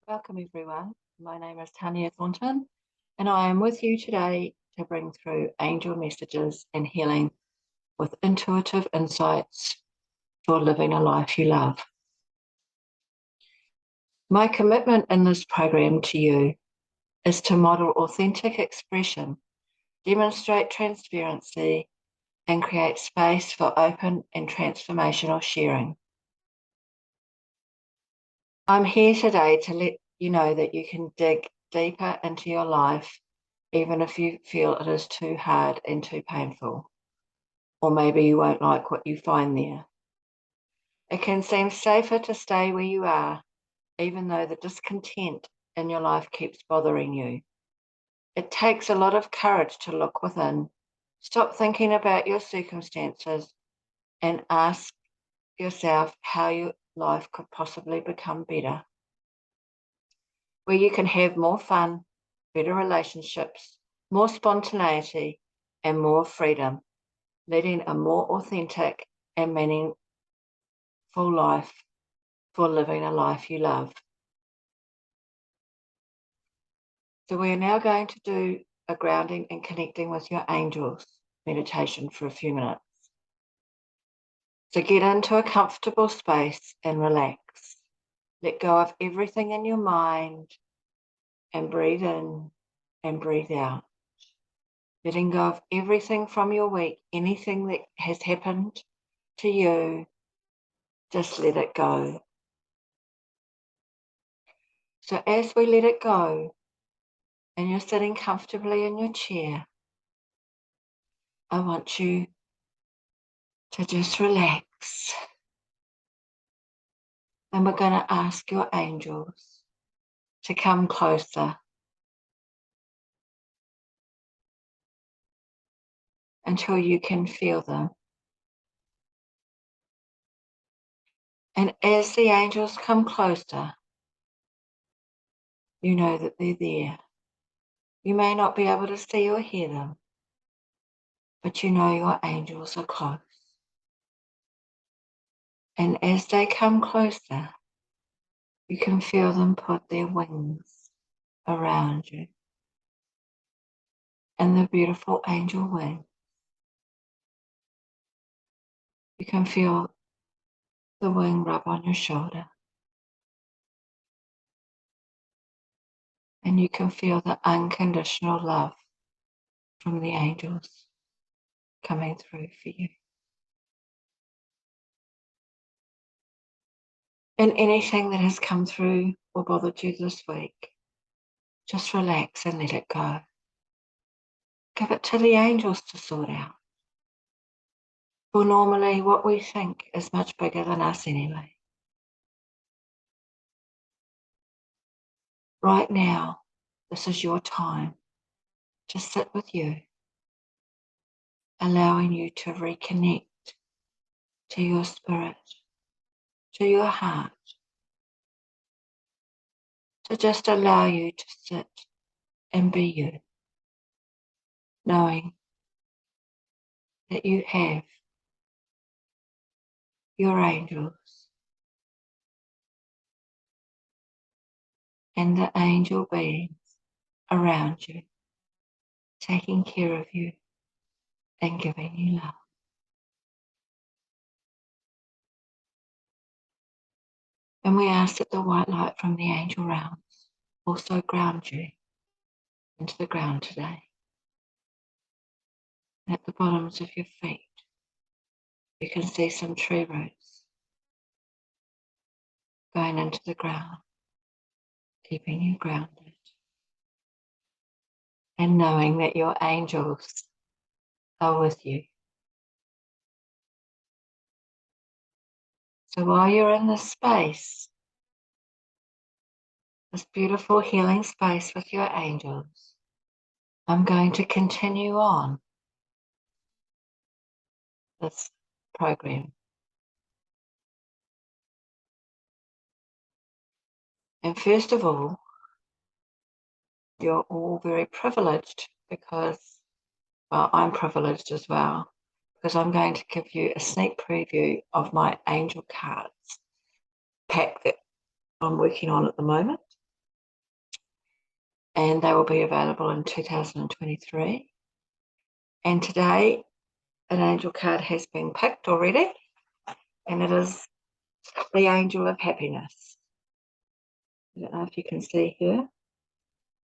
Welcome everyone. My name is Tania Thornton and I am with you today to bring through angel messages and healing with intuitive insights for living a life you love. My commitment in this program to you is to model authentic expression, demonstrate transparency, and create space for open and transformational sharing. I'm here today to let you know that you can dig deeper into your life even if you feel it is too hard and too painful, or maybe you won't like what you find there. It can seem safer to stay where you are, even though the discontent in your life keeps bothering you. It takes a lot of courage to look within, stop thinking about your circumstances, and ask yourself how your life could possibly become better, where you can have more fun, better relationships, more spontaneity, and more freedom, leading a more authentic and meaningful life for living a life you love. So we are now going to do a grounding and connecting with your angels meditation for a few minutes. So get into a comfortable space and relax. Let go of everything in your mind and breathe in and breathe out. Letting go of everything from your week, anything that has happened to you, just let it go. So as we let it go, and you're sitting comfortably in your chair, I want you to just relax. And we're going to ask your angels to come closer until you can feel them. And as the angels come closer, you know that they're there. You may not be able to see or hear them, but you know your angels are close. And as they come closer, you can feel them put their wings around you. And the beautiful angel wing. You can feel the wing rub on your shoulder. And you can feel the unconditional love from the angels coming through for you. And anything that has come through or bothered you this week, just relax and let it go. Give it to the angels to sort out. For normally what we think is much bigger than us anyway. Right now, this is your time to sit with you, allowing you to reconnect to your spirit, to your heart, to just allow you to sit and be you, knowing that you have your angels and the angel beings around you, taking care of you and giving you love. And we ask that the white light from the angel realms also ground you into the ground today. And at the bottoms of your feet, you can see some tree roots going into the ground, keeping you grounded. And knowing that your angels are with you. So while you're in this space, this beautiful healing space with your angels, I'm going to continue on this program. And first of all, you're all very privileged because, well, I'm privileged as well, because I'm going to give you a sneak preview of my angel cards pack that I'm working on at the moment. and they will be available in 2023. And today, an angel card has been picked already, and it is the Angel of Happiness. I don't know if you can see here.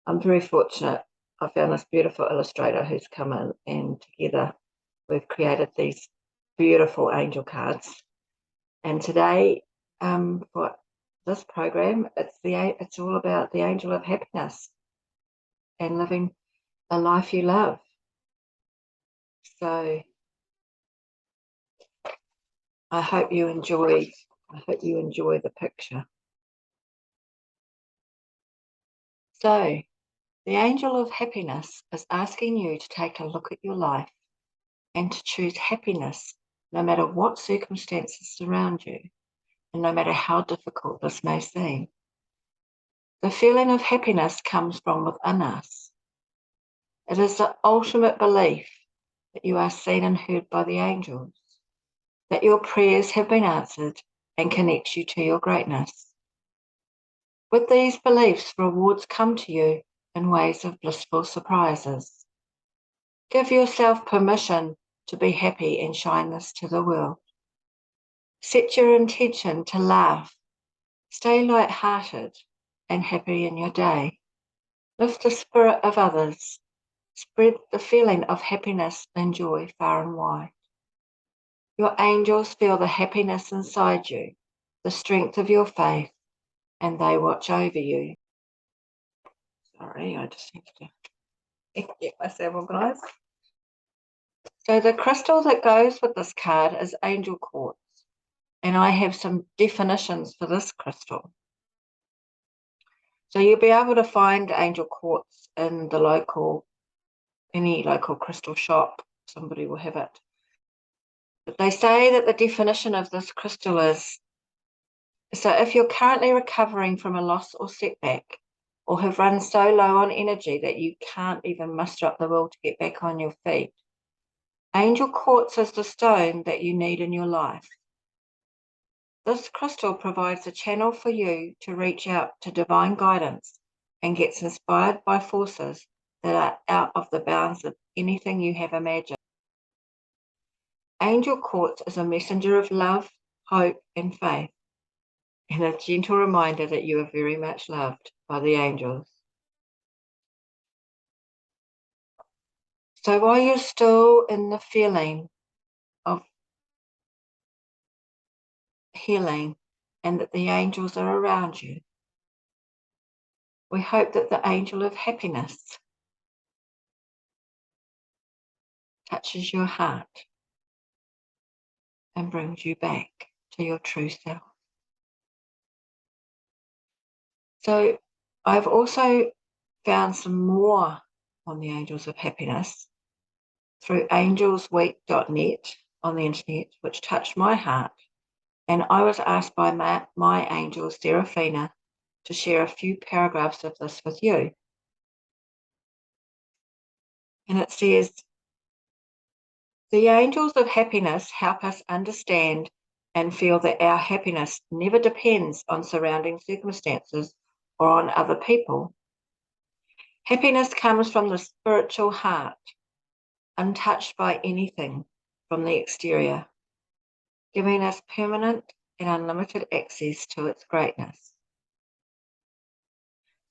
I'm very fortunate. I found this beautiful illustrator who's come in, and together we've created these beautiful angel cards. And today, for this program, it's all about the Angel of Happiness and living a life you love. So I hope you enjoy the picture. So the Angel of Happiness is asking you to take a look at your life and to choose happiness no matter what circumstances surround you and no matter how difficult this may seem. The feeling of happiness comes from within us. It is the ultimate belief that you are seen and heard by the angels, that your prayers have been answered and connect you to your greatness. With these beliefs, rewards come to you in ways of blissful surprises. Give yourself permission to be happy and shine this to the world. Set your intention to laugh, stay light-hearted and happy in your day. Lift the spirit of others. Spread the feeling of happiness and joy far and wide. Your angels feel the happiness inside you, the strength of your faith, and they watch over you. Sorry, I just need to get myself organised. So the crystal that goes with this card is angel quartz, and I have some definitions for this crystal. So you'll be able to find angel quartz in any local crystal shop. Somebody will have it. But they say that the definition of this crystal is, so if you're currently recovering from a loss or setback, or have run so low on energy that you can't even muster up the will to get back on your feet, angel quartz is the stone that you need in your life. This crystal provides a channel for you to reach out to divine guidance and gets inspired by forces that are out of the bounds of anything you have imagined. Angel quartz is a messenger of love, hope, and faith, and a gentle reminder that you are very much loved by the angels. So while you're still in the feeling of healing and that the angels are around you, we hope that the angel of happiness touches your heart and brings you back to your true self. So I've also found some more on the angels of happiness through angelsweek.net on the internet, which touched my heart. And I was asked by my angel, Seraphina, to share a few paragraphs of this with you. And it says, the angels of happiness help us understand and feel that our happiness never depends on surrounding circumstances or on other people. Happiness comes from the spiritual heart, untouched by anything from the exterior, giving us permanent and unlimited access to its greatness.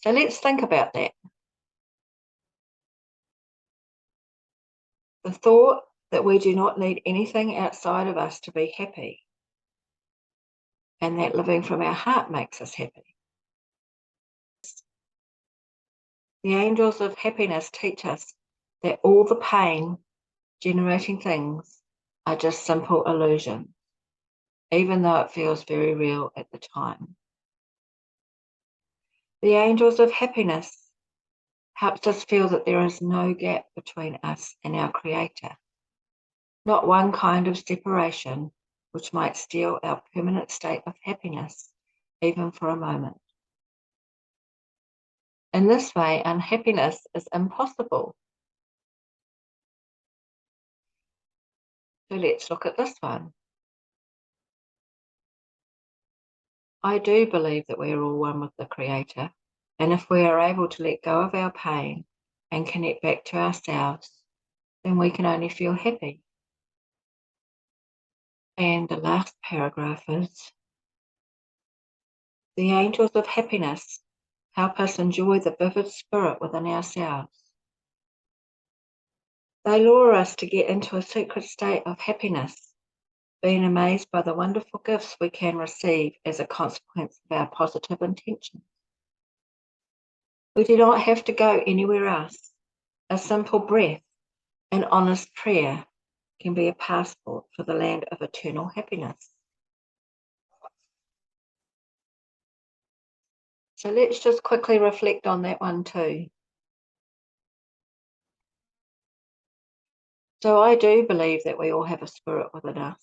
So let's think about that. The thought that we do not need anything outside of us to be happy, and that living from our heart makes us happy. The angels of happiness teach us that all the pain generating things are just simple illusions, even though it feels very real at the time. The angels of happiness helps us feel that there is no gap between us and our Creator, not one kind of separation which might steal our permanent state of happiness, even for a moment. In this way, unhappiness is impossible. So let's look at this one. I do believe that we are all one with the Creator, And if we are able to let go of our pain and connect back to ourselves, then we can only feel happy. And the last paragraph is, the angels of happiness help us enjoy the vivid spirit within ourselves. They lure us to get into a secret state of happiness, being amazed by the wonderful gifts we can receive as a consequence of our positive intentions. We do not have to go anywhere else. A simple breath and honest prayer can be a passport for the land of eternal happiness. So let's just quickly reflect on that one too. So I do believe that we all have a spirit within us.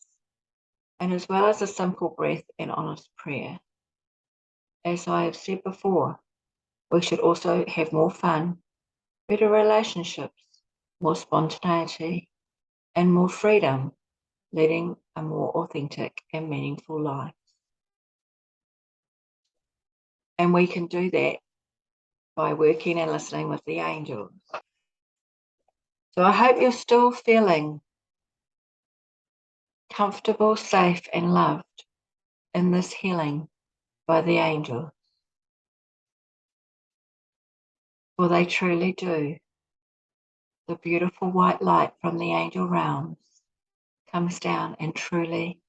And as well as a simple breath and honest prayer, as I have said before, we should also have more fun, better relationships, more spontaneity, and more freedom, leading a more authentic and meaningful life. And we can do that by working and listening with the angels. So I hope you're still feeling comfortable, safe, and loved in this healing by the angels. For they truly do. The beautiful white light from the angel realms comes down and truly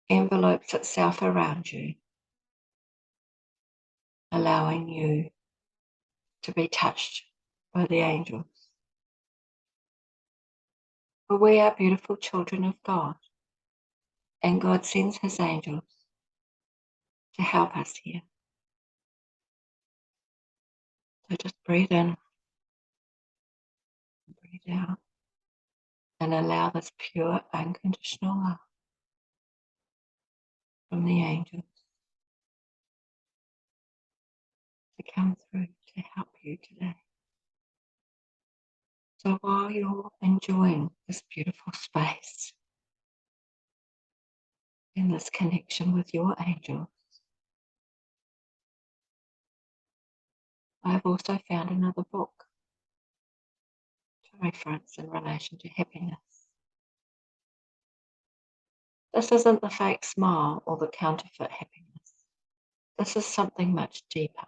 envelopes itself around you, allowing you to be touched by the angels. For we are beautiful children of God, and God sends his angels to help us here. So just breathe in, breathe out, and allow this pure, unconditional love from the angels to come through to help you today. So while you're enjoying this beautiful space in this connection with your angels, I've also found another book to reference in relation to happiness. This isn't the fake smile or the counterfeit happiness. This is something much deeper.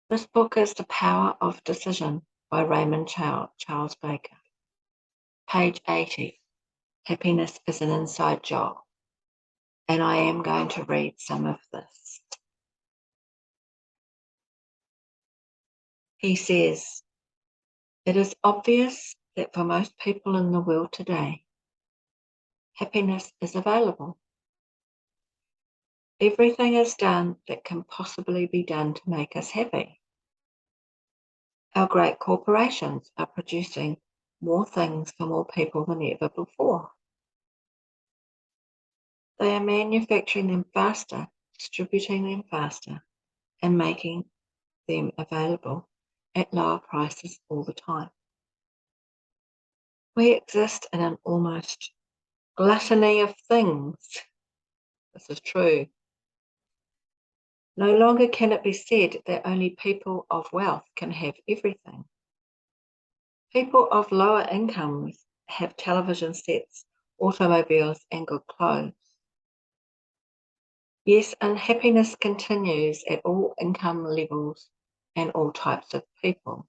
This book is The Power of Decision by Raymond Charles Baker. Page 80, Happiness is an Inside Job. And I am going to read some of this. He says, it is obvious that for most people in the world today, happiness is available. Everything is done that can possibly be done to make us happy. Our great corporations are producing more things for more people than ever before. They are manufacturing them faster, distributing them faster, and making them available at lower prices all the time. We exist in an almost gluttony of things. This is true. No longer can it be said that only people of wealth can have everything. People of lower incomes have television sets, automobiles, and good clothes. Yes, unhappiness continues at all income levels and all types of people.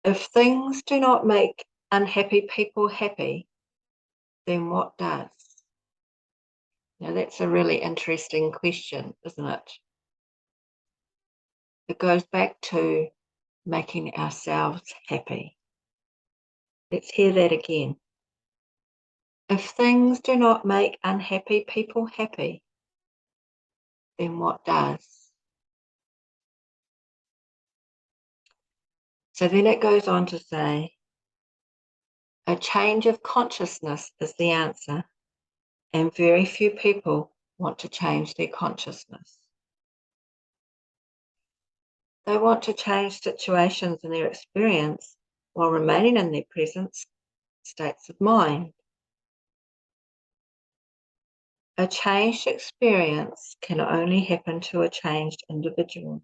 If things do not make unhappy people happy, then what does? Now that's a really interesting question, isn't it? It goes back to making ourselves happy. Let's hear that again. If things do not make unhappy people happy, then what does? So then it goes on to say, a change of consciousness is the answer, and very few people want to change their consciousness. They want to change situations in their experience while remaining in their present states of mind. A changed experience can only happen to a changed individual.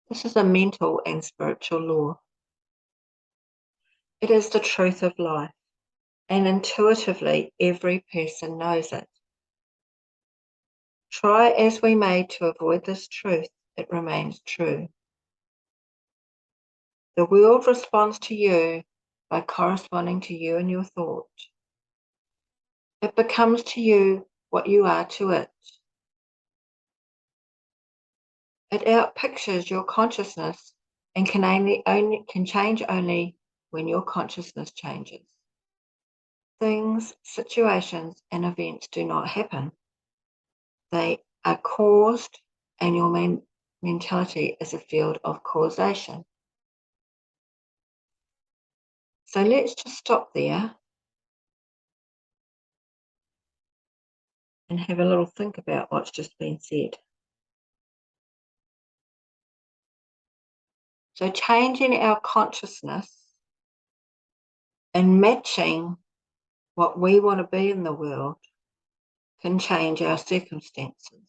This is a mental and spiritual law. It is the truth of life, and intuitively every person knows it. Try as we may to avoid this truth, it remains true. The world responds to you by corresponding to you and your thought. It becomes to you what you are to it. It outpictures your consciousness and can change only when your consciousness changes. Things, situations, and events do not happen. They are caused, and your mentality is a field of causation. So let's just stop there and have a little think about what's just been said. So changing our consciousness and matching what we want to be in the world can change our circumstances.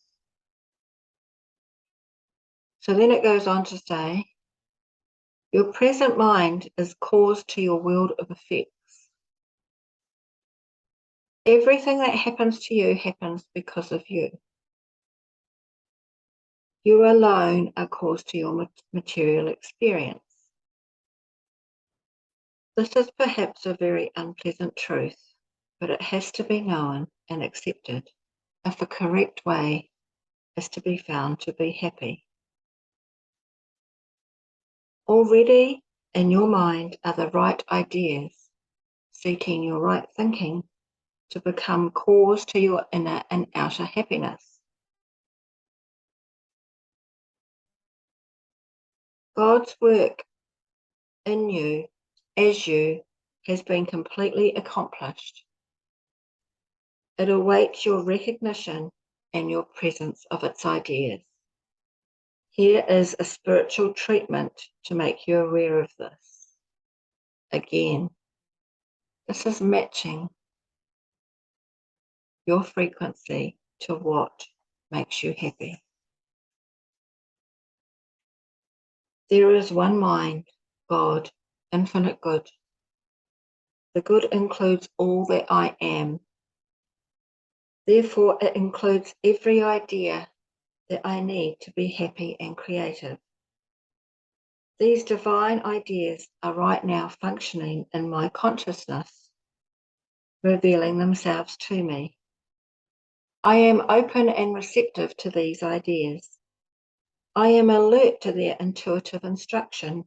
So then it goes on to say, your present mind is cause to your world of effects. Everything that happens to you happens because of you. You alone are cause to your material experience. This is perhaps a very unpleasant truth, but it has to be known and accepted if the correct way is to be found to be happy. Already in your mind are the right ideas, seeking your right thinking to become cause to your inner and outer happiness. God's work in you, as you, has been completely accomplished. It awaits your recognition and your presence of its ideas. Here is a spiritual treatment to make you aware of this. Again, this is matching your frequency to what makes you happy. There is one mind, God, infinite good. The good includes all that I am. Therefore, it includes every idea that I need to be happy and creative. These divine ideas are right now functioning in my consciousness, revealing themselves to me. I am open and receptive to these ideas. I am alert to their intuitive instruction.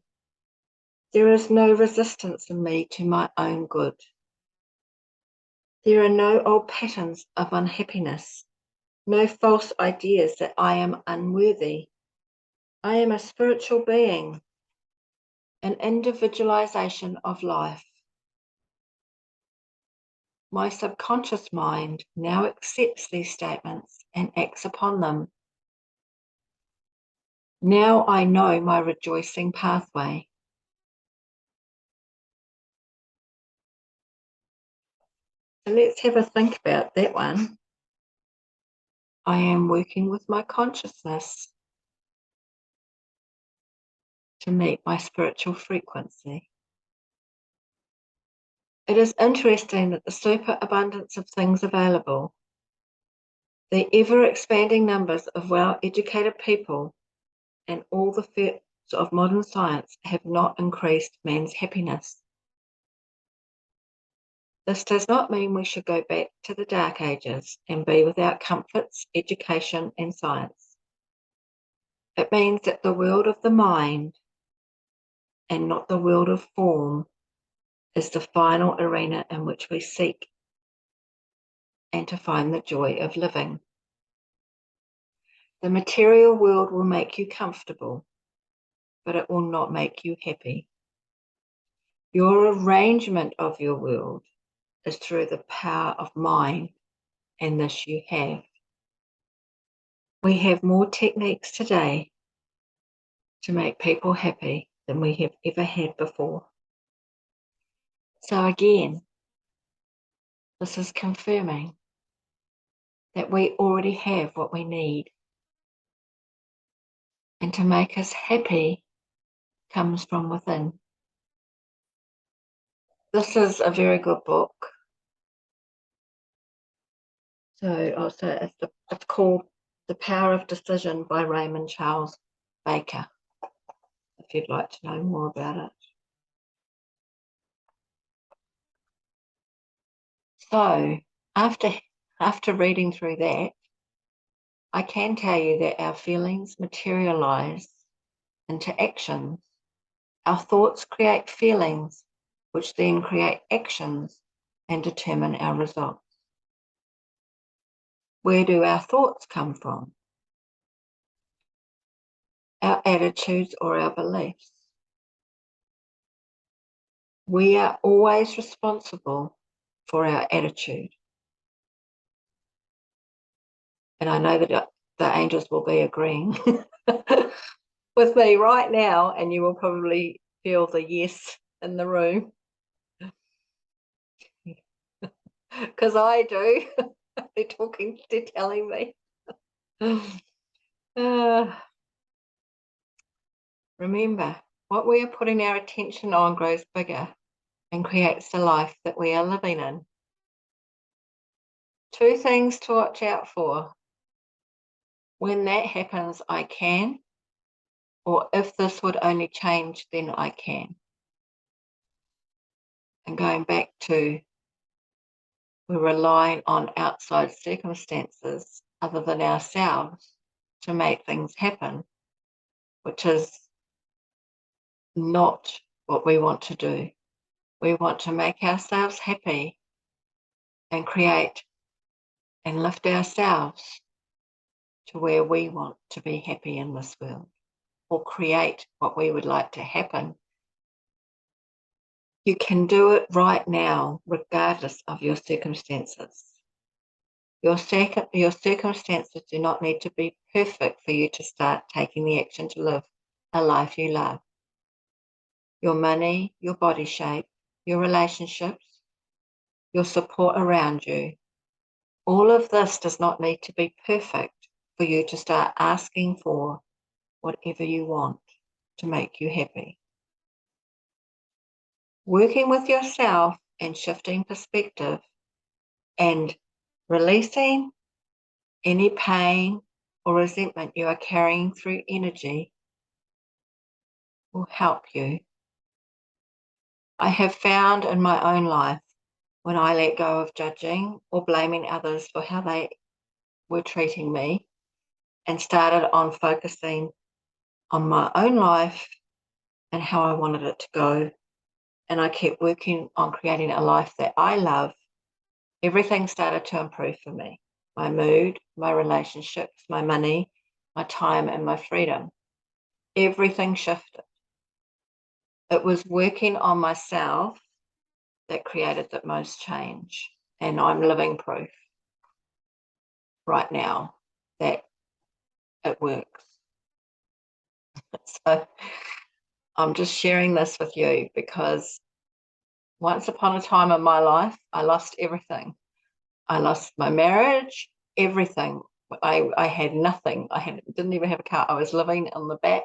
There is no resistance in me to my own good. There are no old patterns of unhappiness, no false ideas that I am unworthy. I am a spiritual being, an individualization of life. My subconscious mind now accepts these statements and acts upon them. Now I know my rejoicing pathway. So let's have a think about that one. I am working with my consciousness to meet my spiritual frequency. It is interesting that the superabundance of things available, the ever-expanding numbers of well-educated people, and all the fields of modern science have not increased man's happiness. This does not mean we should go back to the Dark Ages and be without comforts, education, and science. It means that the world of the mind, and not the world of form, is the final arena in which we seek and to find the joy of living. The material world will make you comfortable, but it will not make you happy. Your arrangement of your world is through the power of mind, and this you have. We have more techniques today to make people happy than we have ever had before. So again, This is confirming that we already have what we need. And to make us happy comes from within. This is a very good book. So it's called The Power of Decision by Raymond Charles Baker, if you'd like to know more about it. So after reading through that, I can tell you that our feelings materialize into actions. Our thoughts create feelings, which then create actions and determine our results. Where do our thoughts come from? Our attitudes or our beliefs. We are always responsible for our attitude. And I know that the angels will be agreeing with me right now, and you will probably feel the yes in the room. Because I do. They're telling me. Remember, what we are putting our attention on grows bigger and creates the life that we are living in. 2 things to watch out for. When that happens, I can, or if this would only change, then I can. And going back to, we're relying on outside circumstances other than ourselves to make things happen, which is not what we want to do. We want to make ourselves happy and create and lift ourselves to where we want to be happy in this world, or create what we would like to happen. You can do it right now, regardless of your circumstances. Your circumstances do not need to be perfect for you to start taking the action to live a life you love. Your money, your body shape, your relationships, your support around you, all of this does not need to be perfect for you to start asking for whatever you want to make you happy. Working with yourself and shifting perspective and releasing any pain or resentment you are carrying through energy will help you. I have found in my own life, when I let go of judging or blaming others for how they were treating me and started on focusing on my own life and how I wanted it to go, and I kept working on creating a life that I love, everything started to improve for me. My mood, my relationships, my money, my time, and my freedom. Everything shifted. It was working on myself that created the most change. And I'm living proof right now that it works. So I'm just sharing this with you because once upon a time in my life, I lost everything. I lost my marriage, everything. I had nothing. Didn't even have a car. I was living in the back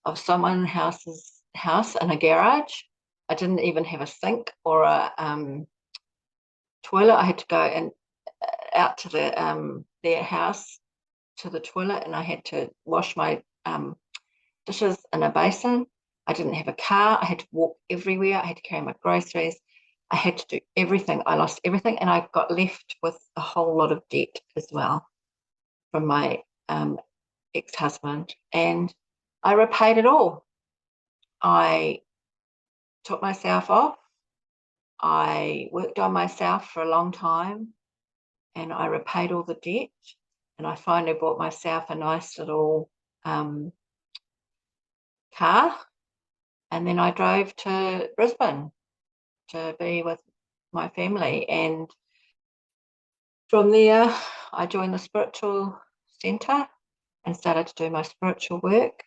of someone else's house in a garage. I didn't even have a sink or a toilet. I had to go and out to their house to the toilet, and I had to wash my dishes in a basin. I didn't have a car. I had to walk everywhere. I had to carry my groceries. I had to do everything. I lost everything, and I got left with a whole lot of debt as well from my ex-husband, and I repaid it all. I took myself off. I worked on myself for a long time, and I repaid all the debt, and I finally bought myself a nice little car, and then I drove to Brisbane to be with my family, and from there I joined the spiritual centre and started to do my spiritual work,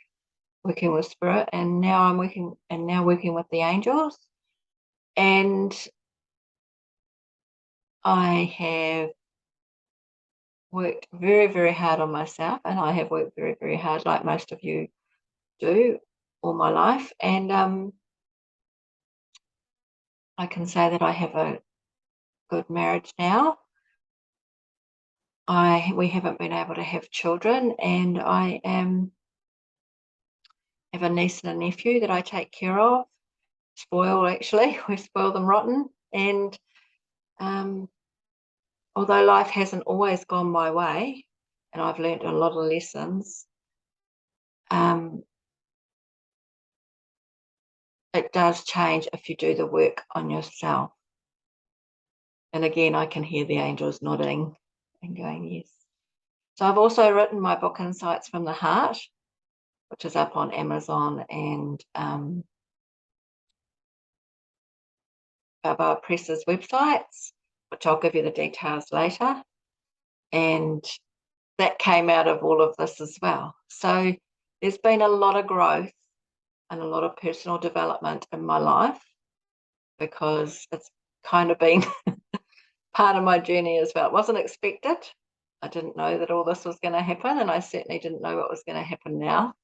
working with spirit, and now I'm working with the angels. And I have worked very, very hard on myself, and I have worked very, very hard, like most of you do, all my life. And I can say that I have a good marriage now. We haven't been able to have children, and I have a niece and a nephew that I take care of. Spoil, actually, we spoil them rotten. And um, although life hasn't always gone my way, and I've learned a lot of lessons, um, it does change if you do the work on yourself. And again, I can hear the angels nodding and going, yes. So I've also written my book, Insights from the Heart, which is up on Amazon and Barbara Press's websites, which I'll give you the details later. And that came out of all of this as well. So there's been a lot of growth and a lot of personal development in my life because it's kind of been part of my journey as well. It wasn't expected. I didn't know that all this was going to happen, and I certainly didn't know what was going to happen now.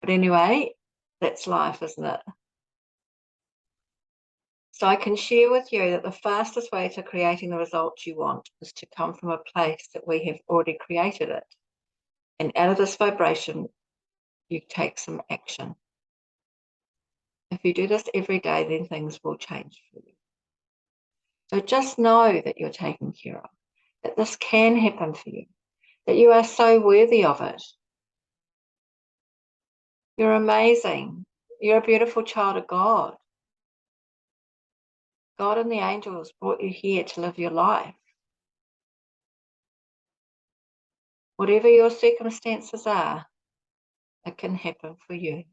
But anyway, that's life, isn't it? So I can share with you that the fastest way to creating the results you want is to come from a place that we have already created it. And out of this vibration, you take some action. If you do this every day, then things will change for you. So just know that you're taken care of, that this can happen for you, that you are so worthy of it. You're amazing. You're a beautiful child of God. God and the angels brought you here to live your life. Whatever your circumstances are, it can happen for you.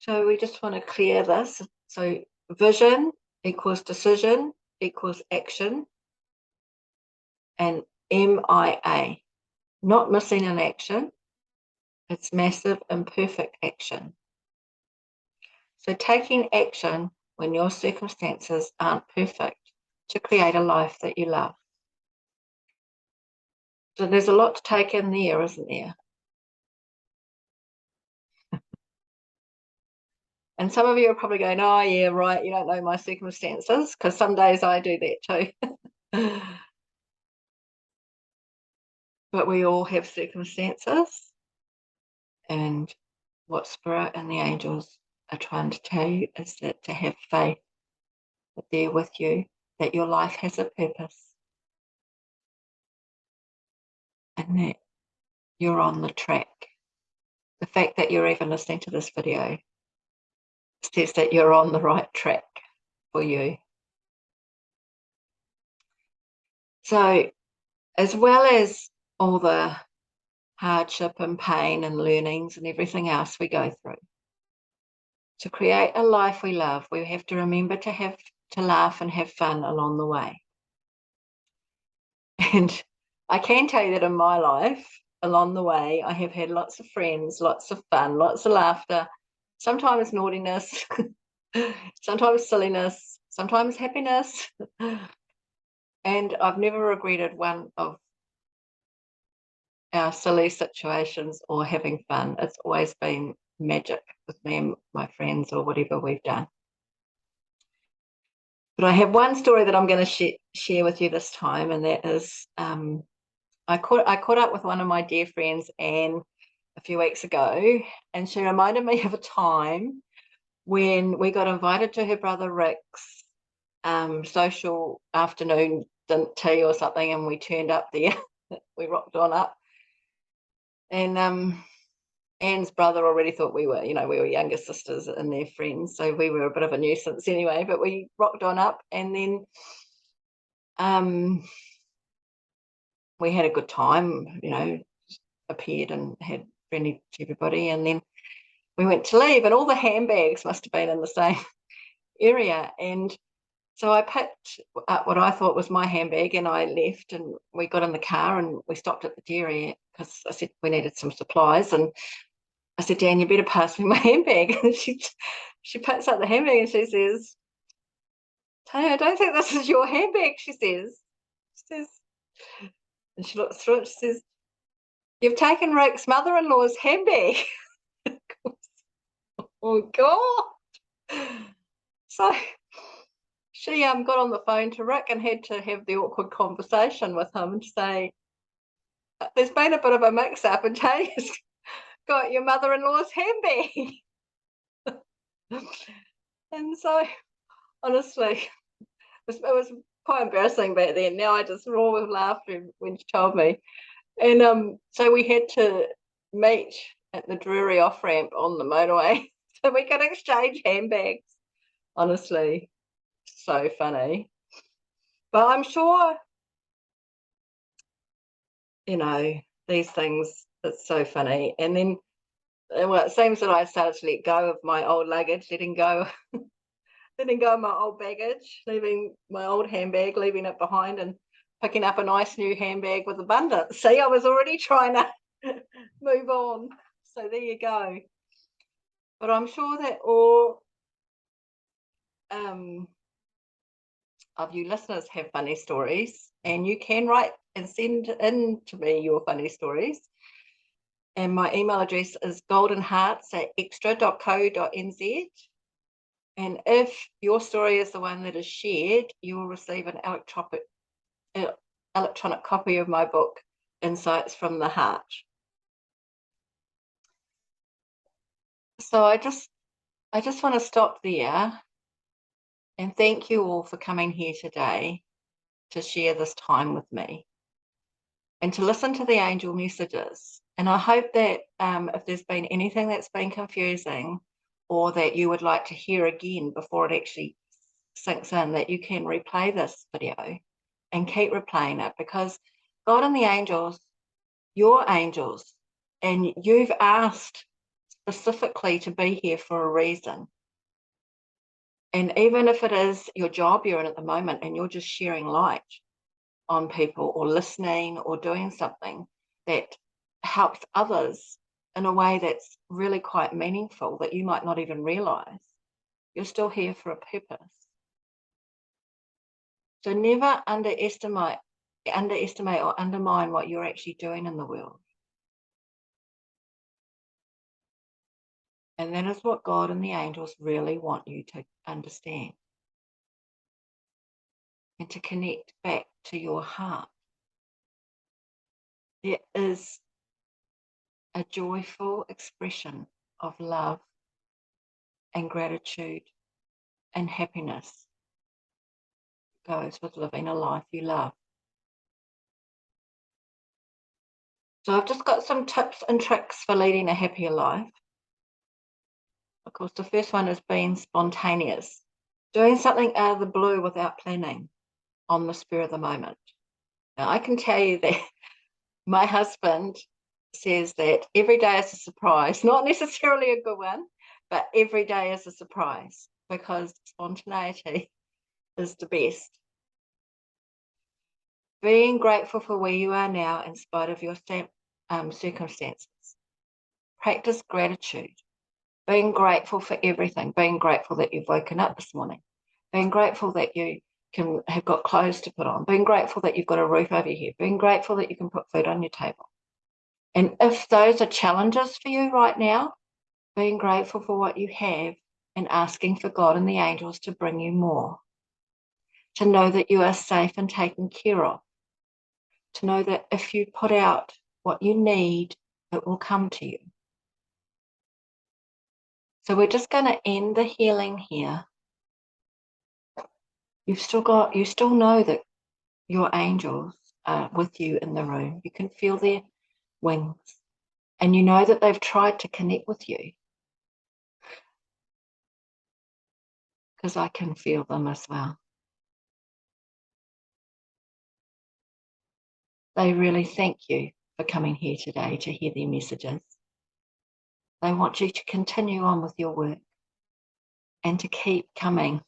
So we just want to clear this. So vision equals decision equals action, and MIA, not missing an action. It's massive imperfect action. So taking action when your circumstances aren't perfect to create a life that you love. So there's a lot to take in there, isn't there? And some of you are probably going, oh, yeah, right, you don't know my circumstances, because some days I do that too. But we all have circumstances. And what Spirit and the angels are trying to tell you is that to have faith that they're with you, that your life has a purpose, and that you're on the track. The fact that you're even listening to this video says that you're on the right track for you. So, as well as all the hardship and pain and learnings and everything else we go through, to create a life we love, we have to remember to laugh and have fun along the way. And I can tell you that in my life, along the way, I have had lots of friends, lots of fun, lots of laughter, sometimes naughtiness, sometimes silliness, sometimes happiness. And I've never regretted one of our silly situations or having fun. It's always been magic with me and my friends or whatever we've done. But I have one story that I'm going to share with you this time, and that is I caught up with one of my dear friends, Anne, a few weeks ago, and she reminded me of a time when we got invited to her brother Rick's social afternoon tea or something, and we turned up there. We rocked on up, and Anne's brother already thought we were younger sisters and their friends, so we were a bit of a nuisance anyway. But we rocked on up, and then we had a good time. Appeared and had friendly to everybody, and then we went to leave, and all the handbags must have been in the same area. And so I picked up what I thought was my handbag, and I left, and we got in the car and we stopped at the dairy because I said we needed some supplies. And I said, Dan, you better pass me my handbag. And she picks up the handbag and she says, Tania, I don't think this is your handbag, she says. And she looks through it, she says, you've taken Rick's mother-in-law's handbag. Oh, God. So she got on the phone to Rick and had to have the awkward conversation with him and say, there's been a bit of a mix-up and Tania's got your mother-in-law's handbag. And so, honestly, it was quite embarrassing back then. Now I just roar with laughter when she told me. And so we had to meet at the Drury off-ramp on the motorway so we could exchange handbags. Honestly, so funny. But I'm sure, these things, it's so funny. And then, well, it seems that I started to let go of my old luggage, letting go of my old baggage, leaving my old handbag, leaving it behind and picking up a nice new handbag with abundance. See, I was already trying to move on. So there you go. But I'm sure that all of you listeners have funny stories, and you can write and send in to me your funny stories. And my email address is goldenhearts@extra.co.nz. And if your story is the one that is shared, you will receive an electronic copy of my book, Insights from the Heart. So I just want to stop there and thank you all for coming here today to share this time with me and to listen to the angel messages. And I hope that if there's been anything that's been confusing or that you would like to hear again before it actually sinks in, that you can replay this video and keep replaying it, because God and the angels, your angels, and you've asked specifically to be here for a reason. And even if it is your job you're in at the moment and you're just sharing light on people or listening or doing something that helps others in a way that's really quite meaningful that you might not even realize, you're still here for a purpose. So never underestimate or undermine what you're actually doing in the world. And that is what God and the angels really want you to understand and to connect back to your heart. There is a joyful expression of love and gratitude and happiness goes with living a life you love. So I've just got some tips and tricks for leading a happier life. Of course, the first one is being spontaneous, doing something out of the blue without planning, on the spur of the moment. Now, I can tell you that my husband says that every day is a surprise, not necessarily a good one, but every day is a surprise, because spontaneity is the best. Being grateful for where you are now in spite of your circumstances. Practice gratitude. Being grateful for everything. Being grateful that you've woken up this morning. Being grateful that you have got clothes to put on. Being grateful that you've got a roof over your head. Being grateful that you can put food on your table. And if those are challenges for you right now, being grateful for what you have and asking for God and the angels to bring you more. To know that you are safe and taken care of. To know that if you put out what you need, it will come to you. So we're just going to end the healing here. You still know that your angels are with you in the room. You can feel their wings, and you know that they've tried to connect with you, because I can feel them as well. They really thank you for coming here today to hear their messages. They want you to continue on with your work and to keep coming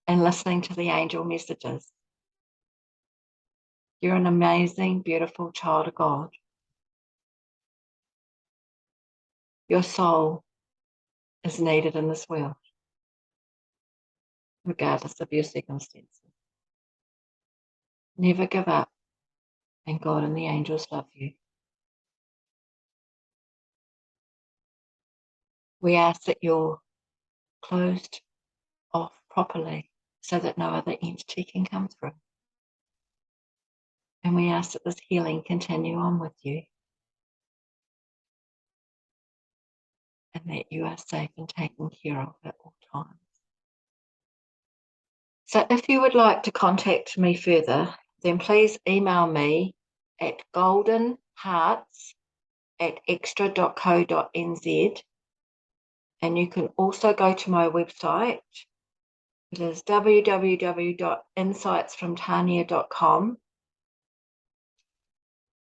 and listening to the angel messages. You're an amazing, beautiful child of God. Your soul is needed in this world. regardless of your circumstances. Never give up, and God and the angels love you. We ask that you're closed off properly so that no other entity can come through. And we ask that this healing continue on with you and that you are safe and taken care of at all times. So if you would like to contact me further, then please email me at goldenhearts@extra.co.nz, and you can also go to my website. It is www.insightsfromtania.com.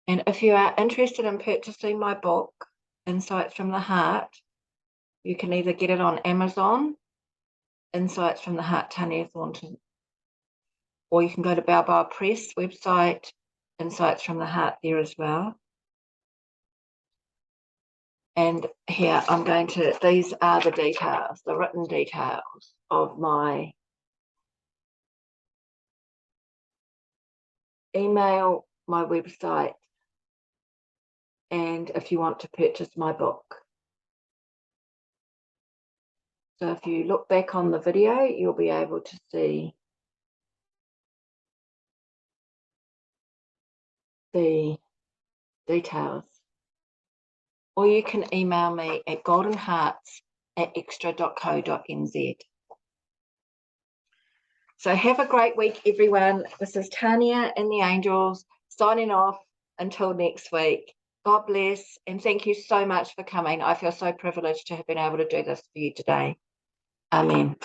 And if you are interested in purchasing my book, Insights from the Heart, you can either get it on Amazon, Insights from the Heart, Tania Thornton, or you can go to Balboa Press website, Insights from the Heart there as well. And here I'm going to, these are the details, the written details of my email, my website, and if you want to purchase my book. So if you look back on the video, you'll be able to see the details. Or you can email me at goldenhearts@extra.co.nz. So have a great week, everyone. This is Tania and the Angels signing off until next week. God bless, and thank you so much for coming. I feel so privileged to have been able to do this for you today. Amen.